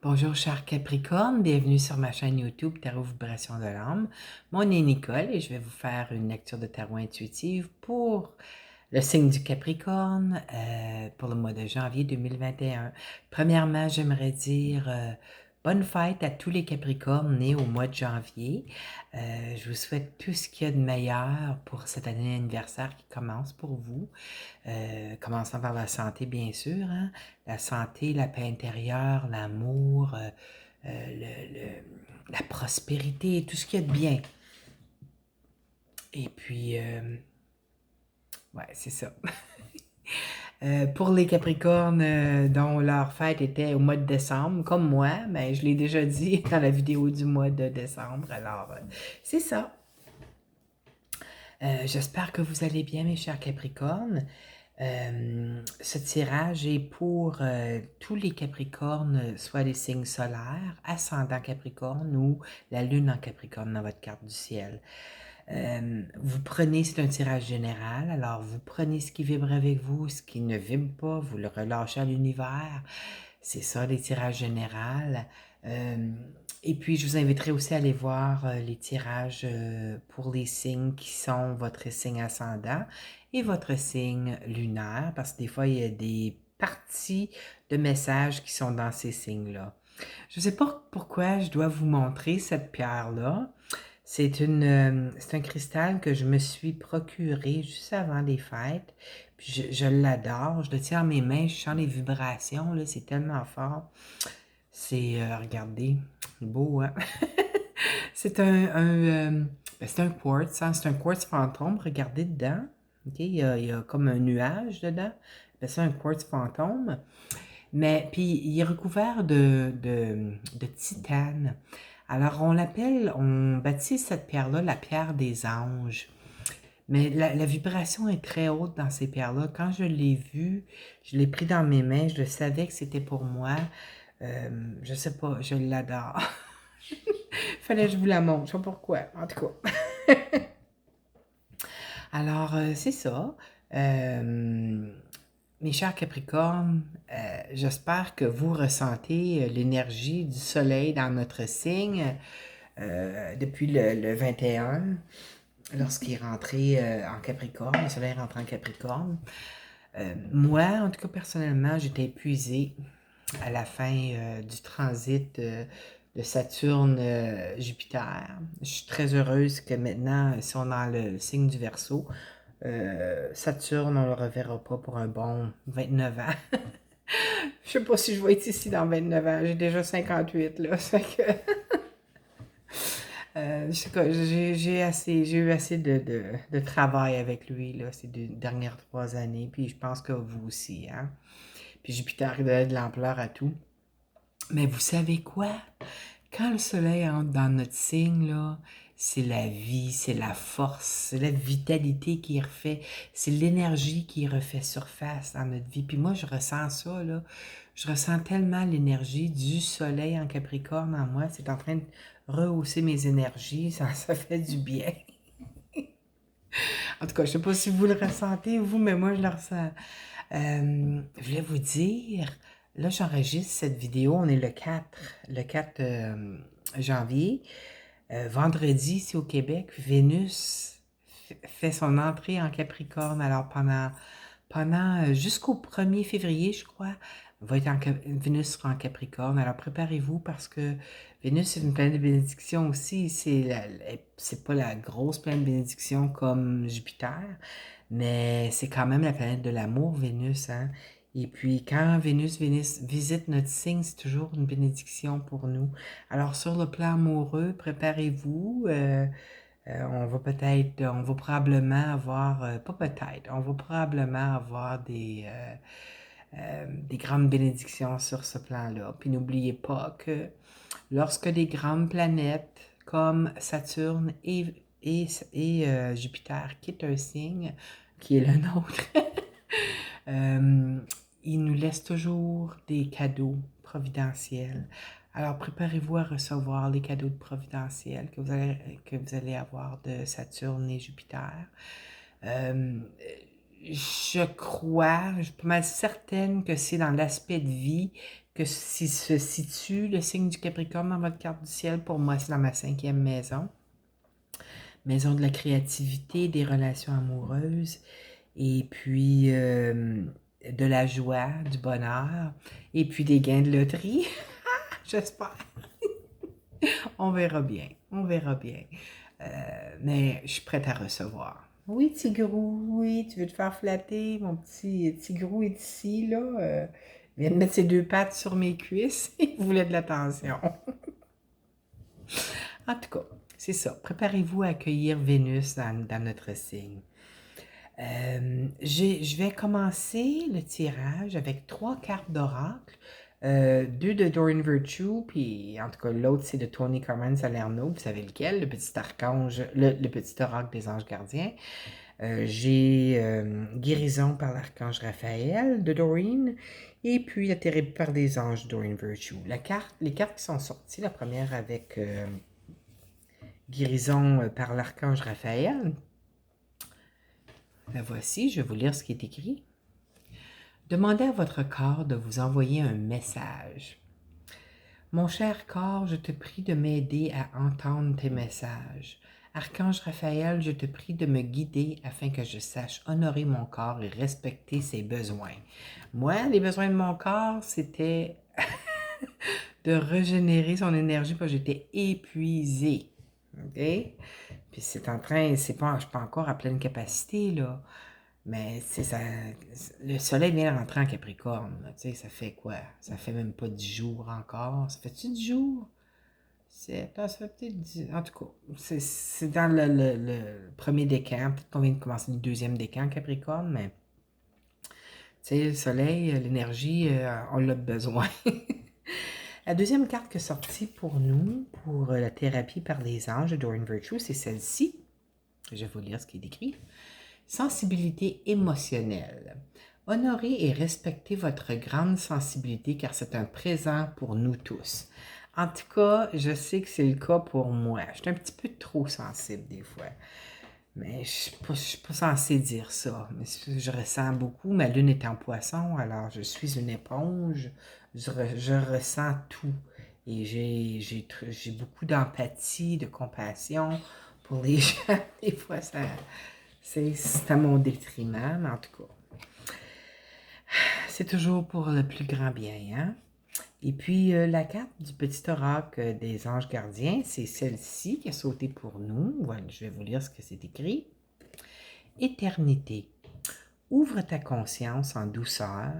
Bonjour cher Capricorne, bienvenue sur ma chaîne YouTube Tarot Vibration de l'âme. Mon nom est Nicole et je vais vous faire une lecture de tarot intuitive pour le signe du Capricorne pour le mois de janvier 2021. Premièrement, j'aimerais dire bonne fête à tous les Capricornes nés au mois de janvier. Je vous souhaite tout ce qu'il y a de meilleur pour cette année d'anniversaire qui commence pour vous. Commençant par la santé, bien sûr, hein? La santé, la paix intérieure, l'amour, la prospérité, tout ce qu'il y a de bien. Et puis, ouais, c'est ça. Pour les Capricornes dont leur fête était au mois de décembre, comme moi, mais je l'ai déjà dit dans la vidéo du mois de décembre, alors c'est ça. J'espère que vous allez bien, mes chers Capricornes. Ce tirage est pour tous les Capricornes, soit les signes solaires, ascendant Capricorne ou la lune en Capricorne dans votre carte du ciel. Vous prenez, c'est un tirage général, alors vous prenez ce qui vibre avec vous, ce qui ne vibre pas, vous le relâchez à l'univers. C'est ça, les tirages généraux. Et puis, je vous inviterai aussi à aller voir les tirages pour les signes qui sont votre signe ascendant et votre signe lunaire, parce que des fois, il y a des parties de messages qui sont dans ces signes-là. Je ne sais pas pourquoi je dois vous montrer cette pierre-là. C'est un cristal que je me suis procuré juste avant les fêtes. Puis je l'adore, je le tiens dans mes mains, je sens les vibrations, là, c'est tellement fort. C'est, regardez, beau, hein? C'est c'est un quartz, hein? C'est un quartz fantôme, regardez dedans. OK? Il y a comme un nuage dedans. C'est un quartz fantôme. Mais puis il est recouvert de titane. Alors on baptise cette pierre-là la pierre des anges. Mais la vibration est très haute dans ces pierres-là. Quand je l'ai vue, je l'ai pris dans mes mains, je savais que c'était pour moi. Je sais pas, je l'adore. Fallait que je vous la montre, je sais pas pourquoi, en tout cas. Alors, c'est ça. Mes chers Capricornes, j'espère que vous ressentez l'énergie du soleil dans notre signe depuis le 21, lorsqu'il est rentré en Capricorne, le soleil est rentré en Capricorne. Moi, en tout cas, personnellement, j'étais épuisée à la fin du transit de Saturne-Jupiter. Je suis très heureuse que maintenant, ils sont dans le signe du Verseau. Saturne, on ne le reverra pas pour un bon 29 ans. Je sais pas si je vais être ici dans 29 ans. J'ai déjà 58, là. Ça fait que... j'ai eu assez de travail avec lui, là, ces dernières 3 années. Puis je pense que vous aussi, hein. Puis Jupiter, il donne de l'ampleur à tout. Mais vous savez quoi? Quand le soleil entre dans notre signe, là, c'est la vie, c'est la force, c'est la vitalité qui refait, c'est l'énergie qui refait surface dans notre vie. Puis moi, je ressens ça, là. Je ressens tellement l'énergie du soleil en Capricorne en moi. C'est en train de rehausser mes énergies. Ça fait du bien. En tout cas, je ne sais pas si vous le ressentez, vous, mais moi, je le ressens. Je voulais vous dire, là, j'enregistre cette vidéo, on est le 4 janvier. Vendredi, ici au Québec, Vénus fait son entrée en Capricorne. Alors, pendant jusqu'au 1er février, je crois, Vénus sera en Capricorne. Alors, préparez-vous parce que Vénus, c'est une planète de bénédiction aussi. C'est pas la grosse planète de bénédiction comme Jupiter, mais c'est quand même la planète de l'amour, Vénus, hein? Et puis, quand Vénus visite notre signe, c'est toujours une bénédiction pour nous. Alors, sur le plan amoureux, préparez-vous. On va probablement avoir, pas peut-être, on va probablement avoir des grandes bénédictions sur ce plan-là. Puis n'oubliez pas que lorsque des grandes planètes comme Saturne et Jupiter quittent un signe, qui est le nôtre, euh, ils nous laissent toujours des cadeaux providentiels. Alors, préparez-vous à recevoir les cadeaux de providentiels que vous allez avoir de Saturne et Jupiter. Euh, je suis pas mal certaine que c'est dans l'aspect de vie que si se situe le signe du Capricorne dans votre carte du ciel. Pour moi, c'est dans ma 5e maison. Maison de la créativité, des relations amoureuses, et puis de la joie, du bonheur, et puis des gains de loterie. J'espère. On verra bien. On verra bien. Mais je suis prête à recevoir. Oui, Tigrou, oui, tu veux te faire flatter? Mon petit Tigrou est ici, là. Il vient de mettre ses 2 pattes sur mes cuisses. Il voulait de l'attention. En tout cas, c'est ça. Préparez-vous à accueillir Vénus dans notre signe. Je vais commencer le tirage avec 3 cartes d'oracle. 2 de Doreen Virtue, puis en tout cas l'autre c'est de Tony Carmen Salerno, vous savez lequel, le petit archange, le petit oracle des anges gardiens. J'ai Guérison par l'archange Raphaël de Doreen, et puis La terrible part des anges de Doreen Virtue. Les cartes qui sont sorties, la première avec Guérison par l'archange Raphaël. La voici, je vais vous lire ce qui est écrit. Demandez à votre corps de vous envoyer un message. Mon cher corps, je te prie de m'aider à entendre tes messages. Archange Raphaël, je te prie de me guider afin que je sache honorer mon corps et respecter ses besoins. Moi, les besoins de mon corps, c'était de régénérer son énergie parce que j'étais épuisée. OK? Puis c'est en train, je ne suis pas encore à pleine capacité, là. Mais ça, le soleil vient de rentrer en Capricorne. Là, ça fait quoi? Ça fait même pas 10 jours encore. Ça fait-tu 10 jours? Ça fait peut-être 10... En tout cas, c'est dans le premier décan. Peut-être qu'on vient de commencer le deuxième décan Capricorne, mais le soleil, l'énergie, on l'a besoin. La deuxième carte qui est sortie pour nous, pour la thérapie par les anges de Doreen Virtue, c'est celle-ci. Je vais vous lire ce qui est écrit. Sensibilité émotionnelle. Honorez et respectez votre grande sensibilité car c'est un présent pour nous tous. En tout cas, je sais que c'est le cas pour moi. Je suis un petit peu trop sensible des fois. Mais je ne suis pas censée dire ça. Mais je ressens beaucoup. Ma lune est en poisson, alors je suis une éponge. Je ressens tout. Et j'ai beaucoup d'empathie, de compassion pour les gens. Des fois, c'est à mon détriment, mais en tout cas, c'est toujours pour le plus grand bien, hein? Et puis, la carte du petit oracle des anges gardiens, c'est celle-ci qui a sauté pour nous. Voilà, je vais vous lire ce que c'est écrit. Éternité. Ouvre ta conscience en douceur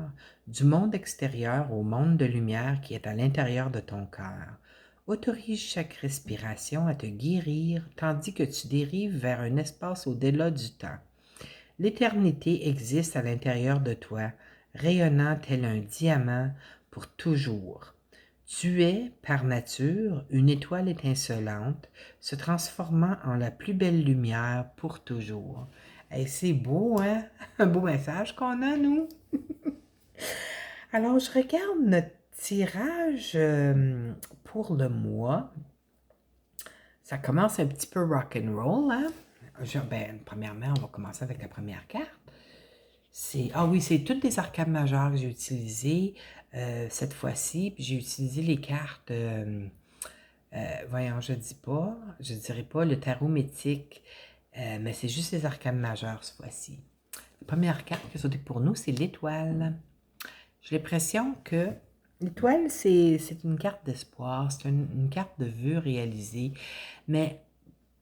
du monde extérieur au monde de lumière qui est à l'intérieur de ton cœur. Autorise chaque respiration à te guérir tandis que tu dérives vers un espace au-delà du temps. L'éternité existe à l'intérieur de toi, rayonnant tel un diamant pour toujours. Tu es, par nature, une étoile étincelante, se transformant en la plus belle lumière pour toujours. Hey, c'est beau, hein? Un beau message qu'on a, nous. Alors, je regarde notre tirage pour le mois. Ça commence un petit peu rock'n'roll, hein? Premièrement, on va commencer avec la première carte. C'est toutes des arcades majeures que j'ai utilisées cette fois-ci. Puis j'ai utilisé les cartes, voyons, je dirais pas le tarot mythique, mais c'est juste les arcades majeures cette fois-ci. La première carte qui a sauté pour nous, c'est l'étoile. J'ai l'impression que l'étoile, c'est une carte d'espoir, c'est une carte de vœu réalisé. Mais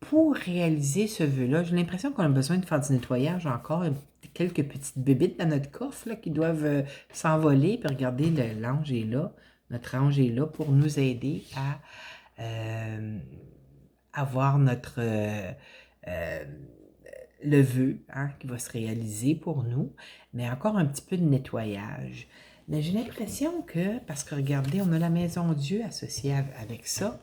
pour réaliser ce vœu-là, j'ai l'impression qu'on a besoin de faire du nettoyage encore, quelques petites bébites dans notre coffre là, qui doivent s'envoler. Puis regardez, l'ange est là, notre ange est là pour nous aider à avoir le vœu qui va se réaliser pour nous, mais encore un petit peu de nettoyage. Mais j'ai l'impression que, parce que regardez, on a la maison Dieu associée avec ça,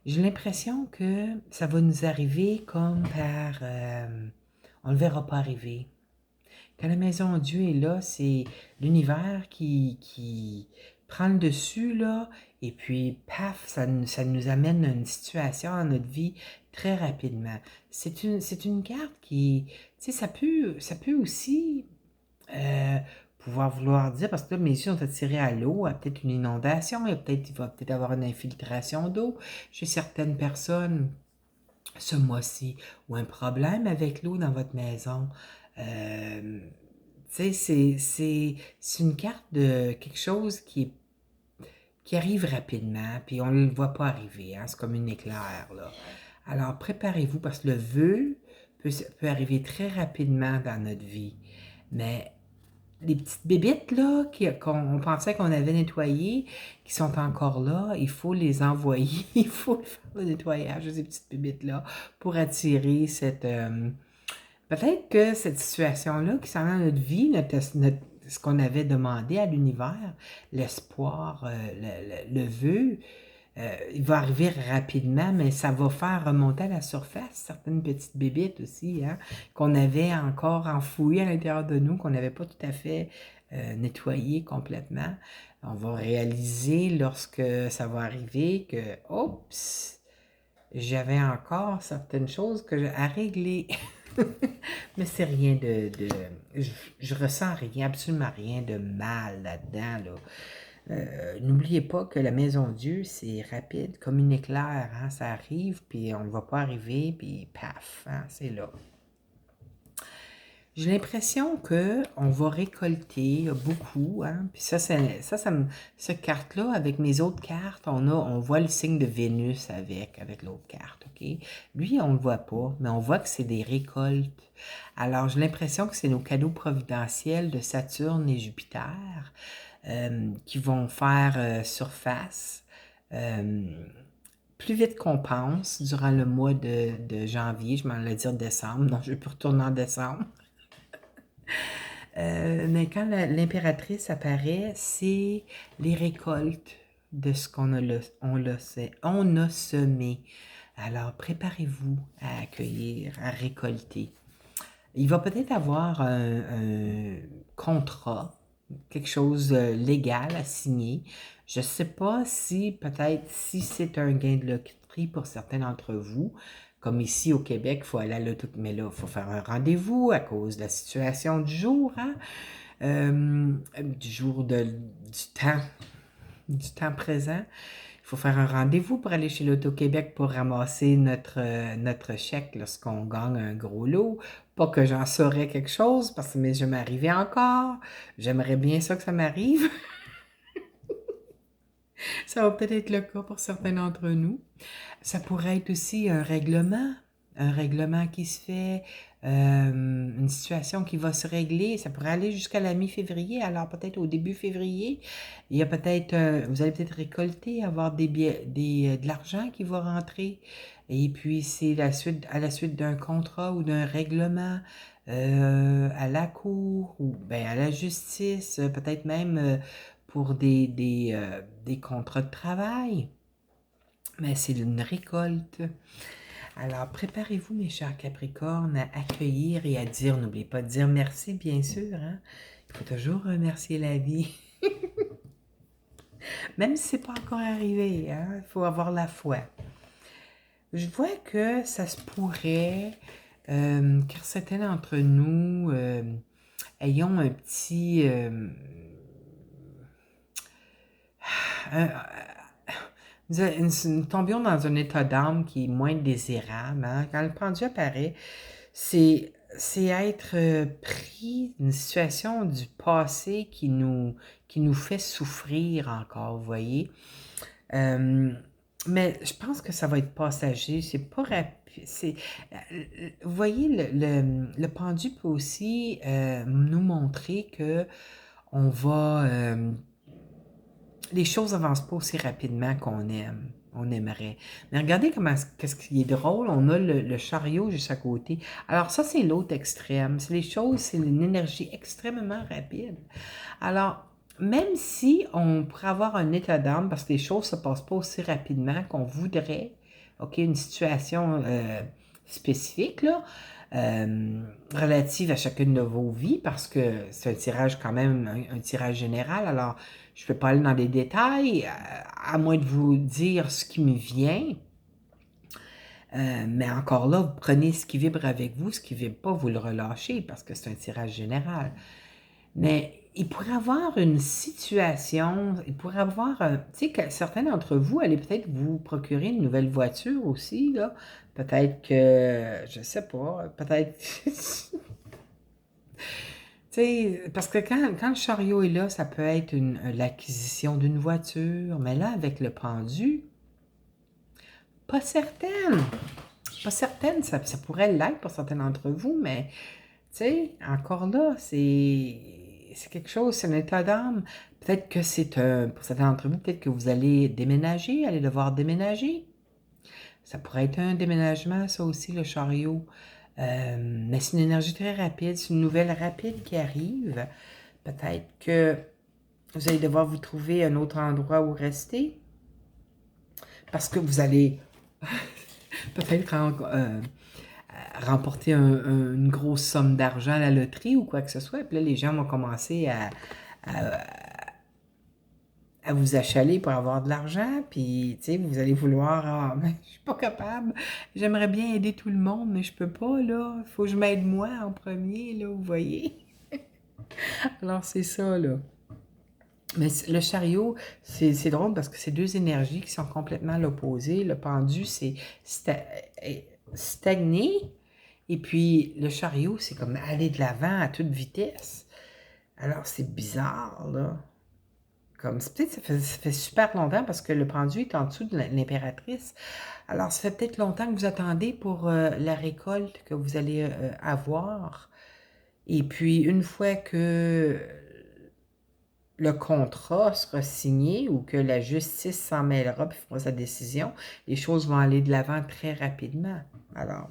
j'ai l'impression que ça va nous arriver comme par... on ne le verra pas arriver. Quand la maison Dieu est là, c'est l'univers qui prend le dessus, là, et puis, paf, ça nous amène à une situation dans notre vie très rapidement. C'est une carte qui... Tu sais, ça peut aussi pouvoir vouloir dire, parce que là, mes yeux sont attirés à l'eau, à peut-être une inondation, il va peut-être avoir une infiltration d'eau chez certaines personnes ce mois-ci, ou un problème avec l'eau dans votre maison. Euh, Tu sais, c'est une carte de quelque chose qui arrive rapidement, puis on ne le voit pas arriver, hein, c'est comme une éclair, là. Alors, préparez-vous, parce que le vœu peut arriver très rapidement dans notre vie, mais les petites bébites, là, qu'on pensait qu'on avait nettoyées, qui sont encore là, il faut les envoyer, il faut faire le nettoyage de ces petites bébites-là pour attirer cette... peut-être que cette situation-là qui s'en vient dans notre vie, ce qu'on avait demandé à l'univers, l'espoir, le vœu, il va arriver rapidement, mais ça va faire remonter à la surface certaines petites bébites aussi, hein, qu'on avait encore enfouies à l'intérieur de nous, qu'on n'avait pas tout à fait nettoyées complètement. On va réaliser lorsque ça va arriver que, oups, j'avais encore certaines choses à régler. Mais c'est rien je ressens rien, absolument rien de mal là-dedans, là. N'oubliez pas que la maison Dieu, c'est rapide, comme une éclair, hein, ça arrive, puis on ne va pas arriver, puis paf, hein, c'est là. J'ai l'impression qu'on va récolter beaucoup, hein, puis cette carte-là, avec mes autres cartes, on voit le signe de Vénus avec l'autre carte, OK? Lui, on ne le voit pas, mais on voit que c'est des récoltes. Alors, j'ai l'impression que c'est nos cadeaux providentiels de Saturne et Jupiter qui vont faire surface plus vite qu'on pense durant le mois de janvier. Je m'en allais dire décembre. Non, je vais plus retourner en décembre. Mais quand l'impératrice apparaît, c'est les récoltes de ce on a semé. Alors, préparez-vous à accueillir, à récolter. Il va peut-être avoir un contrat, quelque chose de légal à signer. Je ne sais pas si peut-être si c'est un gain de loterie pour certains d'entre vous, comme ici au Québec, il faut aller à l'auto, mais là, il faut faire un rendez-vous à cause de la situation du jour, hein? Du jour du temps présent. Il faut faire un rendez-vous pour aller chez l'Auto-Québec pour ramasser notre chèque lorsqu'on gagne un gros lot. Pas que j'en saurais quelque chose, parce que mais je m'arrivais encore. J'aimerais bien ça que ça m'arrive. Ça va peut-être être le cas pour certains d'entre nous. Ça pourrait être aussi un règlement qui se fait, une situation qui va se régler. Ça pourrait aller jusqu'à la mi-février. Alors peut-être au début février, il y a peut-être, vous allez peut-être récolter, avoir de l'argent qui va rentrer. Et puis c'est à la suite d'un contrat ou d'un règlement à la cour ou ben, à la justice, peut-être même pour des contrats de travail. Mais c'est une récolte. Alors, préparez-vous, mes chers Capricornes, à accueillir et à dire, n'oubliez pas de dire merci, bien sûr, hein? Il faut toujours remercier la vie. Même si ce n'est pas encore arrivé, hein? Il faut avoir la foi. Je vois que ça se pourrait, car certains d'entre nous ayons un petit... nous tombions dans un état d'âme qui est moins désirable, hein? Quand le pendu apparaît, c'est être pris d'une situation du passé qui nous fait souffrir encore, vous voyez. Mais je pense que ça va être passager, c'est pas rapide. Vous voyez, le pendu peut aussi nous montrer que on va... les choses n'avancent pas aussi rapidement on aimerait. Mais regardez qu'est-ce qui est drôle, on a le chariot juste à côté. Alors ça, c'est l'autre extrême. C'est une énergie extrêmement rapide. Alors, même si on pourrait avoir un état d'âme, parce que les choses ne se passent pas aussi rapidement qu'on voudrait, OK, une situation spécifique, là, relative à chacune de vos vies, parce que c'est un tirage quand même, un tirage général, alors je ne peux pas aller dans les détails, à moins de vous dire ce qui me vient. Mais encore là, vous prenez ce qui vibre avec vous, ce qui ne vibre pas, vous le relâchez, parce que c'est un tirage général. Mais il pourrait avoir une situation, il pourrait avoir, tu sais, que certains d'entre vous allez peut-être vous procurer une nouvelle voiture aussi, là. Peut-être que, je sais pas, peut-être, tu sais, parce que quand le chariot est là, ça peut être l'acquisition d'une voiture, mais là, avec le pendu, pas certaine. Pas certaine, ça pourrait l'être pour certains d'entre vous, mais tu sais, encore là, c'est quelque chose, c'est un état d'âme. Peut-être que c'est pour certains d'entre vous, peut-être que vous allez déménager, allez devoir déménager. Ça pourrait être un déménagement, ça aussi, le chariot. Mais c'est une énergie très rapide, c'est une nouvelle rapide qui arrive. Peut-être que vous allez devoir vous trouver un autre endroit où rester parce que vous allez peut-être remporter une grosse somme d'argent à la loterie ou quoi que ce soit. Puis là, les gens vont commencer à, à vous achaler pour avoir de l'argent. Puis, tu sais, vous allez vouloir, ah, mais je suis pas capable. J'aimerais bien aider tout le monde, mais je peux pas, là. Il faut que je m'aide moi en premier, là, vous voyez. Alors, c'est ça, là. Mais le chariot, c'est drôle parce que c'est deux énergies qui sont complètement à l'opposé. Le pendu, c'est stagner. Et puis, le chariot, c'est comme aller de l'avant à toute vitesse. Alors, c'est bizarre, là. Comme, peut-être ça fait super longtemps parce que le pendu est en dessous de l'impératrice. Alors, ça fait peut-être longtemps que vous attendez pour la récolte que vous allez avoir. Et puis, une fois que le contrat sera signé ou que la justice s'en mêlera et fera sa décision, les choses vont aller de l'avant très rapidement. Alors,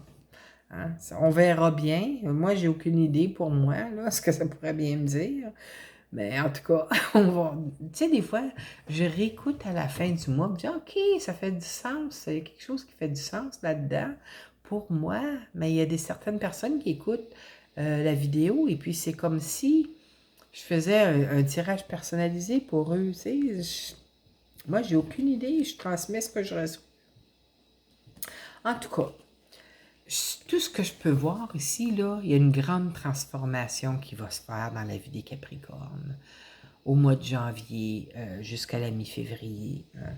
hein, on verra bien. Moi, j'ai aucune idée pour moi, là, ce que ça pourrait bien me dire. Mais en tout cas, on va. Tu sais, des fois, je réécoute à la fin du mois, je me dis, OK, ça fait du sens. Il y a quelque chose qui fait du sens là-dedans pour moi. Mais il y a certaines personnes qui écoutent la vidéo et puis c'est comme si je faisais un tirage personnalisé pour eux. Tu sais, moi, j'ai aucune idée. Je transmets ce que je reçois. En tout cas, tout ce que je peux voir ici, là, il y a une grande transformation qui va se faire dans la vie des Capricornes au mois de janvier jusqu'à la mi-février. Hein.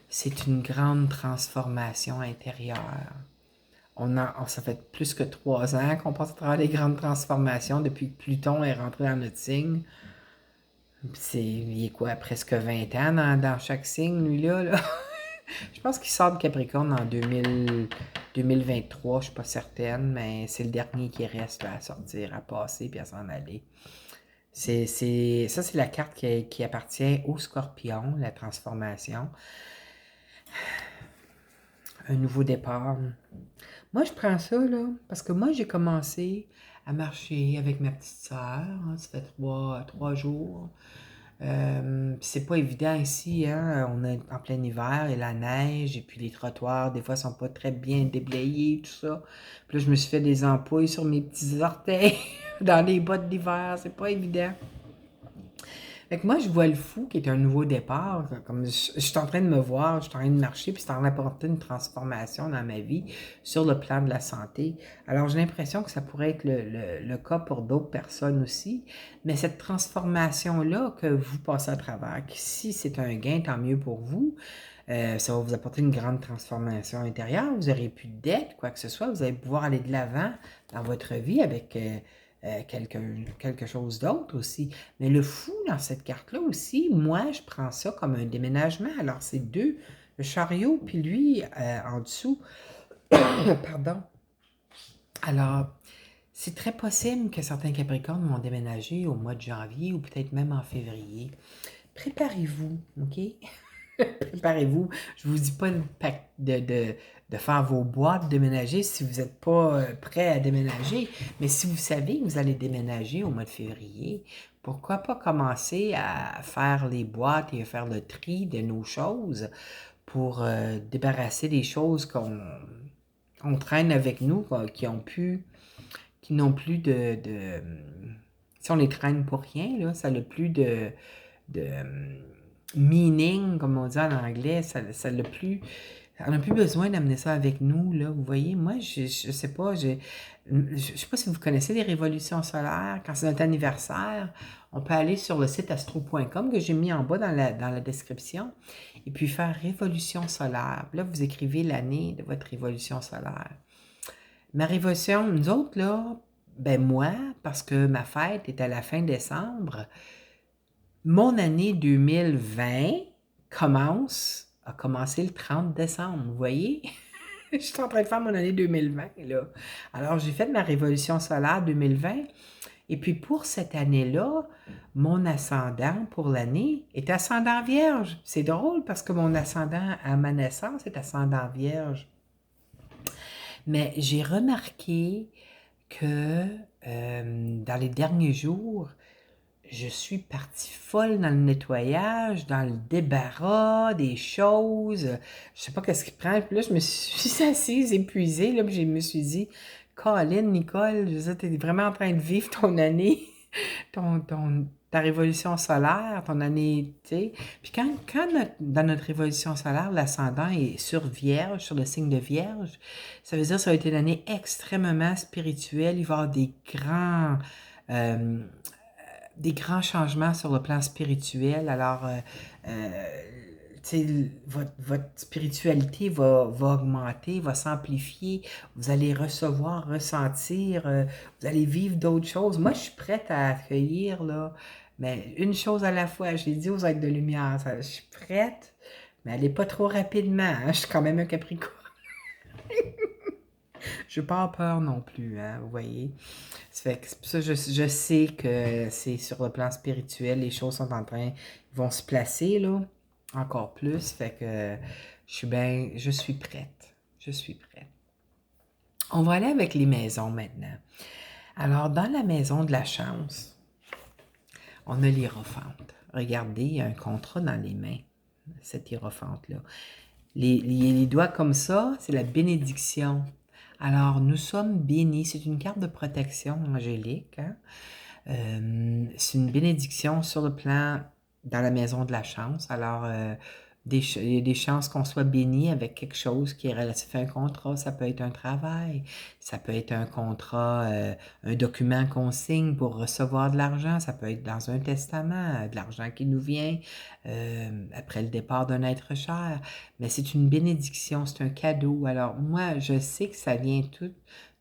C'est une grande transformation intérieure. Ça fait plus que 3 ans qu'on passe à travers les grandes transformations depuis que Pluton est rentré dans notre signe. Il est quoi, presque 20 ans dans chaque signe, lui-là, là? Je pense qu'il sort de Capricorne en 2023, je ne suis pas certaine, mais c'est le dernier qui reste là, à sortir, à passer puis à s'en aller. Ça, c'est la carte qui appartient au Scorpion, la transformation. Un nouveau départ. Moi, je prends ça, là, parce que moi, j'ai commencé à marcher avec ma petite sœur. Hein, ça fait 3 jours. C'est pas évident ici, hein? On est en plein hiver et la neige, et puis les trottoirs, des fois, sont pas très bien déblayés, tout ça. Puis là, je me suis fait des ampoules sur mes petits orteils dans les bottes d'hiver, c'est pas évident. Fait que moi, je vois le fou qui est un nouveau départ. Comme je suis en train de me voir, je suis en train de marcher, puis c'est en train d'apporter une transformation dans ma vie sur le plan de la santé. Alors, j'ai l'impression que ça pourrait être le cas pour d'autres personnes aussi. Mais cette transformation-là que vous passez à travers, si c'est un gain, tant mieux pour vous. Ça va vous apporter une grande transformation intérieure. Vous n'aurez plus de dettes, quoi que ce soit. Vous allez pouvoir aller de l'avant dans votre vie avec quelque chose d'autre aussi. Mais le fou dans cette carte-là aussi, moi, je prends ça comme un déménagement. Alors, c'est deux, le chariot, puis lui, en dessous. Pardon. Alors, c'est très possible que certains Capricornes vont déménager au mois de janvier ou peut-être même en février. Préparez-vous, OK? Préparez-vous. Je ne vous dis pas de faire vos boîtes, de déménager si vous n'êtes pas prêt à déménager. Mais si vous savez que vous allez déménager au mois de février, pourquoi pas commencer à faire les boîtes et à faire le tri de nos choses pour débarrasser des choses qu'on traîne avec nous, qui n'ont plus si on les traîne pour rien, là, ça n'a plus de meaning, comme on dit en anglais, ça n'a plus, On n'a plus besoin d'amener ça avec nous, là. Vous voyez, moi, je sais pas, je sais pas si vous connaissez les révolutions solaires. Quand c'est notre anniversaire, on peut aller sur le site astro.com que j'ai mis en bas dans la description et puis faire révolution solaire. Puis là, vous écrivez l'année de votre révolution solaire. Ma révolution, nous autres, là, ben moi, parce que ma fête est à la fin décembre, mon année 2020 a commencé le 30 décembre, vous voyez? Je suis en train de faire mon année 2020, là. Alors, j'ai fait ma révolution solaire 2020. Et puis, pour cette année-là, mon ascendant pour l'année est ascendant vierge. C'est drôle parce que mon ascendant à ma naissance est ascendant vierge. Mais j'ai remarqué que dans les derniers jours, je suis partie folle dans le nettoyage, dans le débarras des choses. Je sais pas qu'est-ce qui prend. Puis là, je me suis assise, épuisée. Là, puis je me suis dit, Colin, Nicole, je veux dire, t'es vraiment en train de vivre ton année, ta révolution solaire, ton année, tu sais. Puis dans notre révolution solaire, l'ascendant est sur Vierge, sur le signe de Vierge, ça veut dire que ça va être une année extrêmement spirituelle. Il va y avoir euh, des grands changements sur le plan spirituel. Alors, tu sais, votre spiritualité va augmenter, va s'amplifier. Vous allez recevoir, ressentir, vous allez vivre d'autres choses. Moi, je suis prête à accueillir, là, mais une chose à la fois. Je l'ai dit aux êtres de lumière, je suis prête, mais elle n'est pas trop rapidement. Hein. Je suis quand même un Capricorne. Je n'ai pas peur non plus, hein, vous voyez. Ça fait que c'est pour ça que je sais que c'est sur le plan spirituel, les choses sont en train, ils vont se placer, là, encore plus. Fait que je suis prête. Je suis prête. On va aller avec les maisons maintenant. Alors, dans la maison de la chance, on a l'hiérophante. Regardez, il y a un contrat dans les mains, cette hiérophante-là. Les doigts comme ça, c'est la bénédiction. Alors, nous sommes bénis. C'est une carte de protection angélique. Hein? C'est une bénédiction sur le plan dans la maison de la chance. Alors, il y a des chances qu'on soit béni avec quelque chose qui est relatif à un contrat. Ça peut être un travail, ça peut être un contrat, un document qu'on signe pour recevoir de l'argent, ça peut être dans un testament, de l'argent qui nous vient après le départ d'un être cher. Mais c'est une bénédiction, c'est un cadeau. Alors, moi, je sais que ça vient tout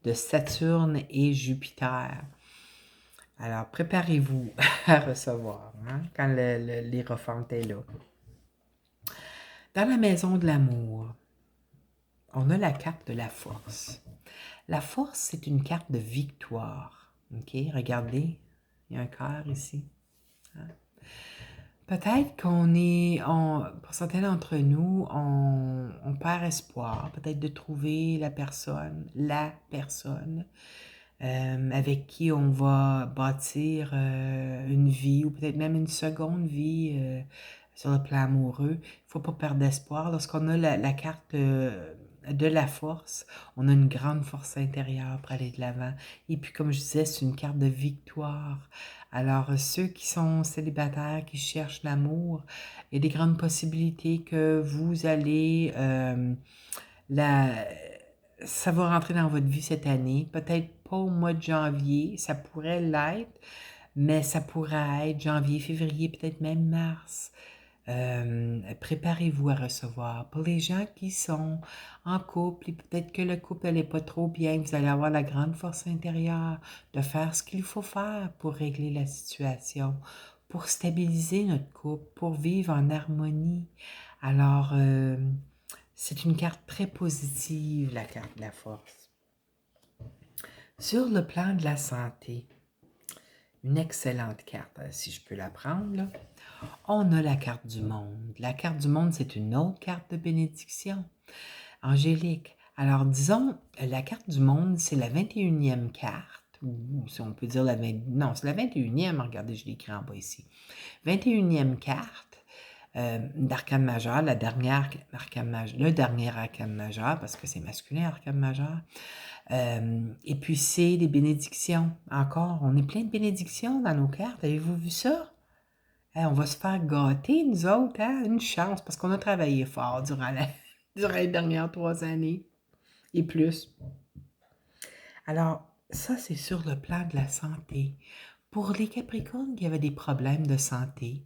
de Saturne et Jupiter. Alors, préparez-vous à recevoir hein, quand l'hiérophante est là. Dans la maison de l'amour, on a la carte de la force. La force, c'est une carte de victoire. OK? Regardez, il y a un cœur ici. Hein? Peut-être pour certains d'entre nous, on perd espoir, peut-être de trouver la personne avec qui on va bâtir une vie ou peut-être même une seconde vie sur le plan amoureux. Il ne faut pas perdre d'espoir. Lorsqu'on a la carte de la force, on a une grande force intérieure pour aller de l'avant. Et puis, comme je disais, c'est une carte de victoire. Alors, ceux qui sont célibataires, qui cherchent l'amour, il y a des grandes possibilités que vous allez... ça va rentrer dans votre vie cette année. Peut-être pas au mois de janvier, ça pourrait l'être, mais ça pourrait être janvier, février, peut-être même mars. Préparez-vous à recevoir. Pour les gens qui sont en couple, et peut-être que le couple n'est pas trop bien, vous allez avoir la grande force intérieure de faire ce qu'il faut faire pour régler la situation, pour stabiliser notre couple, pour vivre en harmonie. Alors, c'est une carte très positive, la carte de la force. Sur le plan de la santé, une excellente carte, si je peux la prendre, là. On a la carte du monde. La carte du monde, c'est une autre carte de bénédiction angélique. Alors, disons, la carte du monde, c'est la 21e carte, ou si on peut dire non, c'est la 21e, regardez, je l'ai écrit en bas ici. 21e carte d'arcane majeur, le dernier arcane majeur, parce que c'est masculin, arcane majeur. Et puis, c'est des bénédictions. Encore, on est plein de bénédictions dans nos cartes. Avez-vous vu ça? On va se faire gâter, nous autres, hein? Une chance, parce qu'on a travaillé fort durant durant les dernières 3 années et plus. Alors, ça, c'est sur le plan de la santé. Pour les Capricornes qui avaient des problèmes de santé,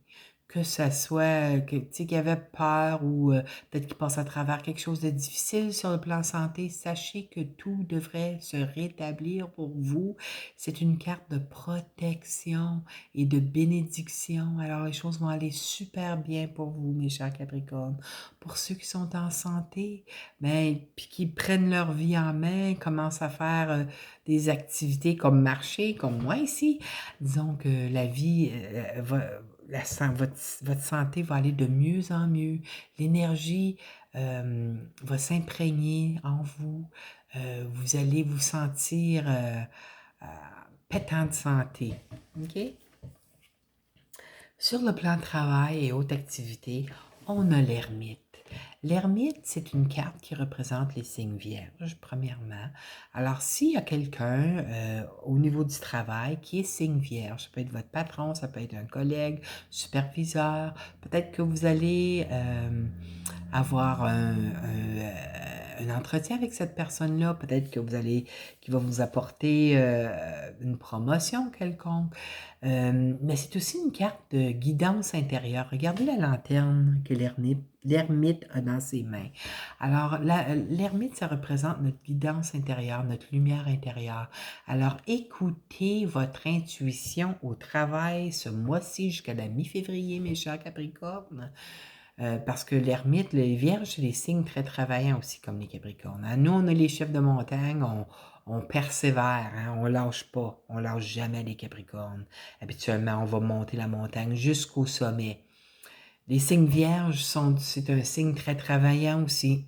que ça soit que, tu sais, qui avaient peur ou peut-être qu'ils passent à travers quelque chose de difficile sur le plan santé, sachez que tout devrait se rétablir pour vous. C'est une carte de protection et de bénédiction. Alors, les choses vont aller super bien pour vous, mes chers Capricornes. Pour ceux qui sont en santé, ben, puis qui prennent leur vie en main, commencent à faire des activités comme marcher, comme moi ici, disons que la vie votre santé va aller de mieux en mieux. L'énergie va s'imprégner en vous. Vous allez vous sentir euh, pétant de santé. OK? Sur le plan de travail et haute activité, on a l'ermite. L'ermite, c'est une carte qui représente les signes vierges, premièrement. Alors, s'il y a quelqu'un au niveau du travail qui est signe vierge, ça peut être votre patron, ça peut être un collègue, superviseur, peut-être que vous allez avoir un entretien avec cette personne-là, peut-être que vous allez, qui va vous apporter une promotion quelconque. Mais c'est aussi une carte de guidance intérieure. Regardez la lanterne que l'ermite a dans ses mains. Alors, l'ermite, ça représente notre guidance intérieure, notre lumière intérieure. Alors, écoutez votre intuition au travail ce mois-ci jusqu'à la mi-février, mes chers Capricornes. Parce que l'ermite, les vierges, c'est des signes très travaillants aussi, comme les Capricornes. Hein. Nous, on est les chefs de montagne, on persévère, hein, on lâche pas, on lâche jamais les Capricornes. Habituellement, on va monter la montagne jusqu'au sommet. Les signes vierges, c'est un signe très travaillant aussi.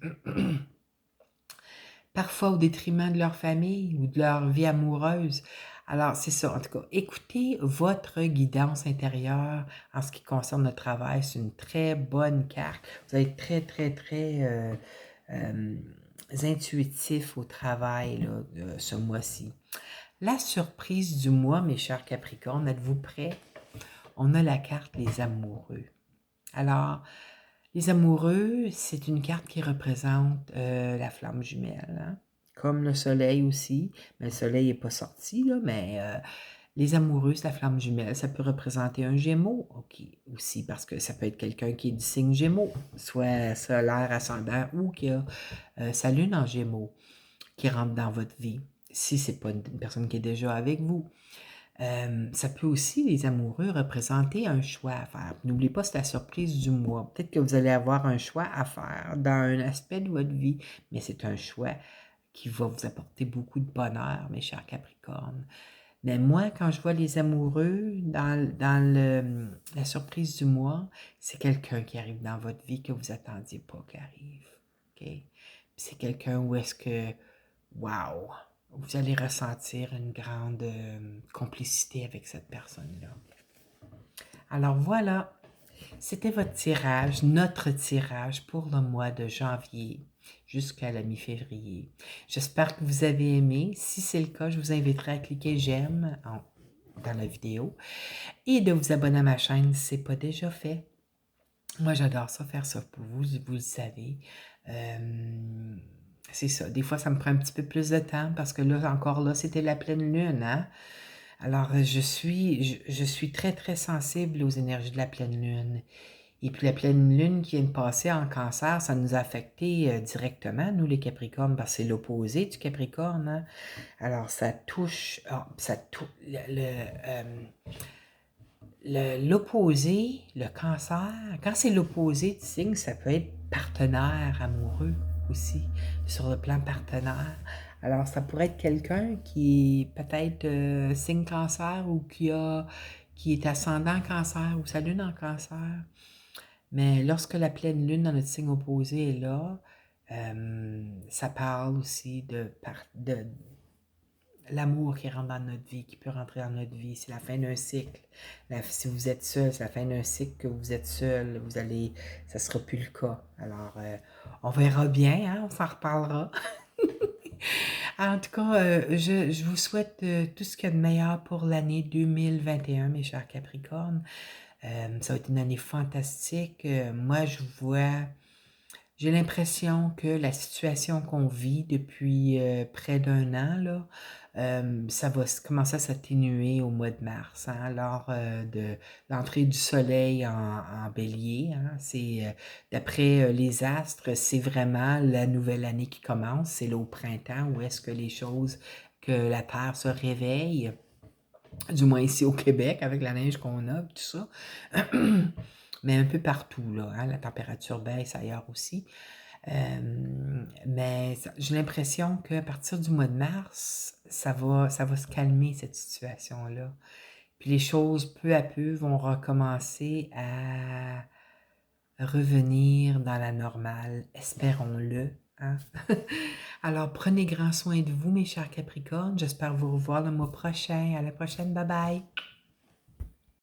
Parfois au détriment de leur famille ou de leur vie amoureuse. Alors, c'est ça. En tout cas, écoutez votre guidance intérieure en ce qui concerne le travail. C'est une très bonne carte. Vous allez être très, très, très intuitif au travail là, ce mois-ci. La surprise du mois, mes chers Capricornes, êtes-vous prêts? On a la carte des amoureux. Alors, les amoureux, c'est une carte qui représente la flamme jumelle, hein? Comme le soleil aussi. Mais le soleil n'est pas sorti, là, mais les amoureux, c'est la flamme jumelle. Ça peut représenter un gémeau aussi, parce que ça peut être quelqu'un qui est du signe gémeaux, soit solaire, ascendant, ou qui a sa lune en gémeaux, qui rentre dans votre vie, si ce n'est pas une personne qui est déjà avec vous. Ça peut aussi, les amoureux, représenter un choix à faire. N'oubliez pas, c'est la surprise du mois. Peut-être que vous allez avoir un choix à faire dans un aspect de votre vie, mais c'est un choix qui va vous apporter beaucoup de bonheur, mes chers Capricornes. Mais moi, quand je vois les amoureux la surprise du mois, c'est quelqu'un qui arrive dans votre vie que vous attendiez pas qu'il arrive. OK? C'est quelqu'un où est-ce que, wow, vous allez ressentir une grande complicité avec cette personne-là. Alors voilà, c'était votre tirage, notre tirage pour le mois de janvier jusqu'à la mi-février. J'espère que vous avez aimé. Si c'est le cas, je vous inviterai à cliquer j'aime dans la vidéo et de vous abonner à ma chaîne si ce n'est pas déjà fait. Moi, j'adore ça, faire ça pour vous, vous le savez. C'est ça. Des fois, ça me prend un petit peu plus de temps parce que là, encore là, c'était la pleine lune, hein? Alors, je suis très, très sensible aux énergies de la pleine lune. Et puis, la pleine lune qui vient de passer en cancer, ça nous a affecté directement, nous, les Capricornes, parce que c'est l'opposé du Capricorne, hein? Alors, ça touche, l'opposé, le cancer, quand c'est l'opposé du signe, ça peut être partenaire amoureux aussi, sur le plan partenaire. Alors, ça pourrait être quelqu'un qui est peut-être signe cancer ou qui est ascendant cancer ou sa lune en cancer. Mais lorsque la pleine lune dans notre signe opposé est là, ça parle aussi de l'amour qui rentre dans notre vie, qui peut rentrer dans notre vie. C'est la fin d'un cycle. Si vous êtes seul, c'est la fin d'un cycle que vous êtes seul. Ça ne sera plus le cas. Alors, on verra bien, hein, on s'en reparlera. En tout cas, je vous souhaite tout ce qu'il y a de meilleur pour l'année 2021, mes chers Capricornes. Ça va être une année fantastique. Moi, je vois J'ai l'impression que la situation qu'on vit depuis près d'un an, là, ça va commencer à s'atténuer au mois de mars, hein, lors de l'entrée du soleil en bélier. Hein, d'après les astres, c'est vraiment la nouvelle année qui commence. C'est là au printemps où est-ce que les choses, que la Terre se réveille, du moins ici au Québec, avec la neige qu'on a, tout ça. Mais un peu partout, là, hein, la température baisse ailleurs aussi. Mais j'ai l'impression qu'à partir du mois de mars, ça va se calmer, cette situation-là. Puis les choses, peu à peu, vont recommencer à revenir dans la normale, espérons-le, hein. Alors, prenez grand soin de vous, mes chers Capricornes. J'espère vous revoir le mois prochain. À la prochaine. Bye bye.